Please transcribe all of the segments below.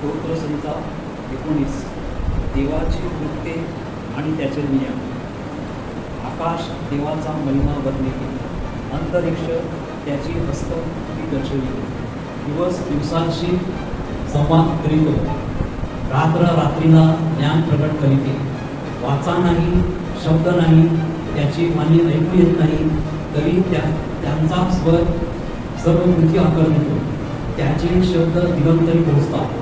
स्तोत्रसंहिता 19 देवाची कृत्ये आणि त्याचे नियम. आकाश देवाचा महिमा वर्णिते, अंतरिक्ष त्याची हस्तकृती दर्शविते. दिवस दिवसांशी संवाद करीतो, रात्र रात्रीला ज्ञान प्रकट करीते. वाचा नाही, शब्द नाही, त्याची वाणी ऐकू येत नाही, तरी त्यांचा स्वर सर्व कृती आकर्णितो. त्याचे शब्द दिगंतरी पोहोचतात.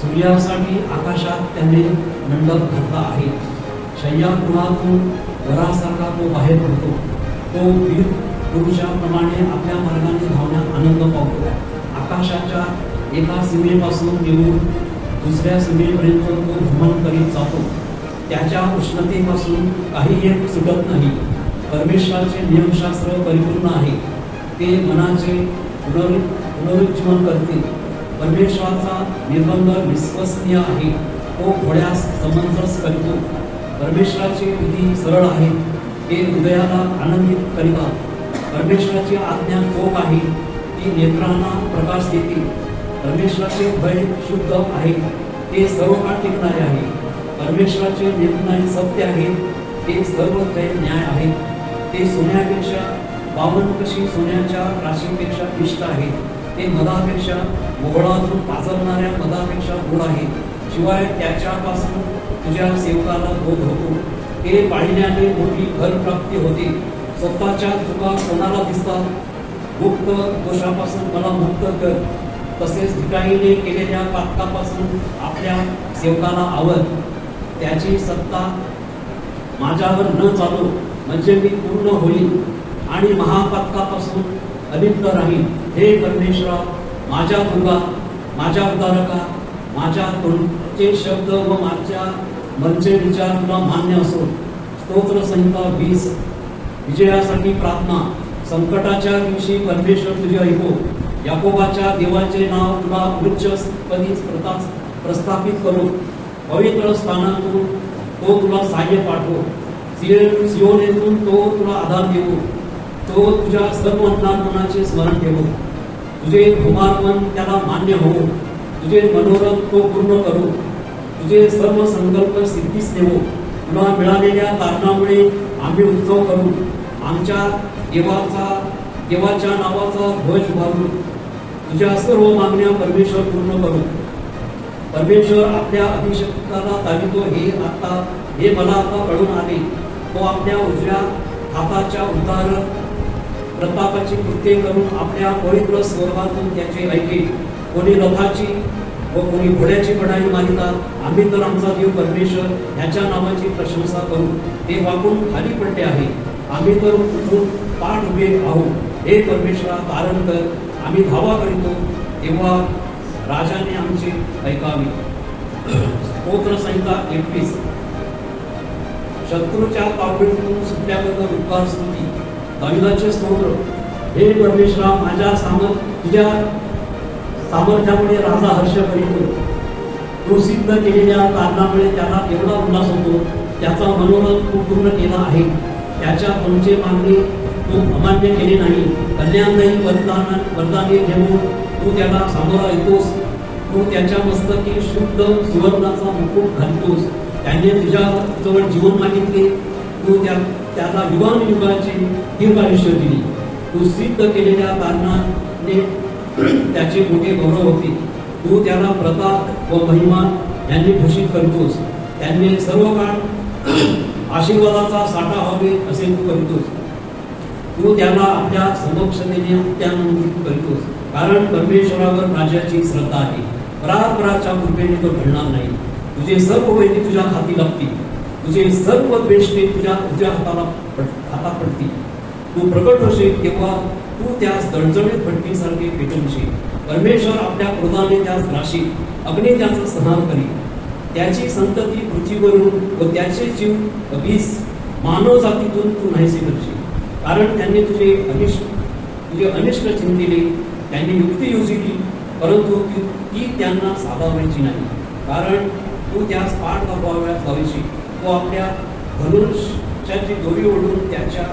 सूर्यासाठी आकाशात त्याने मंडप घातला आहे. शय्यागृहातून वरासारखा तो बाहेर पडतो. तो वीर पुरुषाप्रमाणे आपल्या मार्गाने धावण्यात आनंद पावतो. आकाशाच्या एका सीमेपासून निवडून दुसऱ्या सीमेपर्यंत तो भ्रमण करीत जातो. त्याच्या उष्णतेपासून काही एक सुटत नाही. परमेश्वराचे नियमशास्त्र परिपूर्ण आहे. ते मनाचे पुनरुज्जीवन करते. परमेश्वराचा निर्बंध विश्वसनीय आहे. तो घोड्यास समंजस करतो. परमेश्वराची विधी सरळ आहे. ते हृदयाला आनंदित करीतात. परमेश्वराची आज्ञा चोख आहे. ती नेत्रांना प्रकाश देते. परमेश्वराचे भय शुद्ध आहे. ते सर्व काळ टिकणारे आहे. परमेश्वराचे निर्णय सत्य आहे. ते सर्व न्याय आहे. ते सोन्यापेक्षा बावनकशी सोन्याच्या राशीपेक्षा इष्ट आहे. ते मधापेक्षा मोहळातून पाजरणाऱ्या मधापेक्षा गोड आहे. शिवाय त्याच्यापासून तुझ्या सेवकाला बोध होतो. ते पाळण्याने मोठी घर प्राप्ती होते. स्वतःच्या चुका कोणाला दिसतात. गुप्त दोषापासून मला मुक्त कर. तसेच भिकाईने केलेल्या पातकापासून आपल्या सेवकाला आवड. त्याची सत्ता माझ्यावर न चालू, म्हणजे मी पूर्ण होईल आणि महापातकापासून अलिप्त राहील. हे परमेश्वरा, माझ्या दुर्गा, माझ्या उद्धारका, माझ्या तोंडचे शब्द व माझ्या मनचे विचार तुला मान्य असो. स्तोत्रसंहिता 20. विजयासाठी प्रार्थना. संकटाच्या दिवशी परमेश्वर तुझे ऐको. याकोबाच्या देवाचे नाव तुला उच्चपदी प्रस्थापित करू. पवित्र स्थानातून तो तुला सहाय्य पाठवो. सियोनेतून तो तुला आधार देऊ. तो तुझ्या सर्व मनाचे स्मरण ठेवू. तुझे धुमारपण त्याला मान्य होवो. तुझे मनोरथ तो पूर्ण करू. तुझे सर्व संकल्प सिद्धीस नेवो. तुला मिळालेल्या कारणामुळे आम्ही उत्सव करू. आमच्या देवाच्या नावाचा ध्वज उभारू. तुझ्या सर्व मागण्या परमेश्वर पूर्ण करू. परमेश्वर आपल्या अभिषेकाला तावितो. हे मला आता कळून आले. तो आपल्या उजव्या हाताच्या उद्धार प्रतापाची कृत्ये करून आपल्या पवित्र स्वर्गातून त्याचे ऐके. कोणी रथाची व कोणी घोड्याची बढाई मारितात. आम्ही तर आमचा देव परमेश्वर ह्याच्या नावाची प्रशंसा करू. ते वाकून खाली पडले आहे. आम्ही तर उठून पाठ उभे आहोत. हे परमेश्वरा, तारण कर. आम्ही धावा करीतो तेव्हा राजाने आमची ऐकावी. स्तोत्रसंहिता 21. शत्रूच्या तावडीतून सुटल्याबद्दल उपकार स्तुती. दाविदाचे स्तोत्र. हे परमेश्वरा, तुझ्या सामर्थ्यामुळे राजा हर्ष करीतो. तू सिद्ध केलेल्या कारणामुळे त्याला एवढा उल्हास होतो. त्याचा मनोरथ तू पूर्ण केला आहे. त्याच्या तुमचे मागणी तू अमान्य केले नाही. कल्याणदायी वरदाने घेऊन तू त्याला सामोरा येतोस. तू त्याच्या मस्तकी शुद्ध सुवर्णाचा मुकुट घालतोस. त्याने तुझ्या जवळ जीवन मागितले. तू त्याला युगानुयुगाचे दीर्घ आयुष्य दिली. तू सिद्ध केलेल्या कारणाने त्याचे मोठे गौरव होते. तू त्याला प्रताप व महिमा यांनी घोषित करतोस. त्यांनी सर्व काळ आशीर्वादाचा साठा व्हावे असे तू करतोस. तू त्याला आपल्या समक्षतेने अत्यानंदित करतोस. कारण परमेश्वरावर राजाची श्रद्धा आहे. परात्पराच्या कृपेने तो घडणार नाही. तुझे सर्व वैरी तुझ्या हाती लागतील. तुझे सर्व द्वेष्टे तुझ्या हातात पडतील. तू प्रकट होशील तेव्हा तू त्यास दणदणीत भटकीसारखे पेटवशील. परमेश्वर आपल्या क्रोधाने त्यास ग्राशील. अग्नी त्याचं संहार करील. त्याची संतती पृथ्वीवरून व त्याचे जीव वीस मानव जातीतून तू नाहीसे करशील. कारण त्यांनी तुझे अनिष्ट चिंतिले. त्यांनी युक्ती योजिली, परंतु ती त्यांना साधावायची नाही. कारण तू त्यास पाठ लावायची. तो आपल्या धनुष्याची दोरी ओढून त्याच्या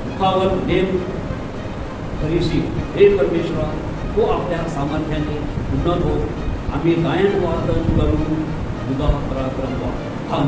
मुखावर नेम करीशी. हे परमेश्वरा, तो आपल्या सामर्थ्याने उन्नत हो. आम्ही गायन वादन करून मुदा पराक्रम व्हा. हा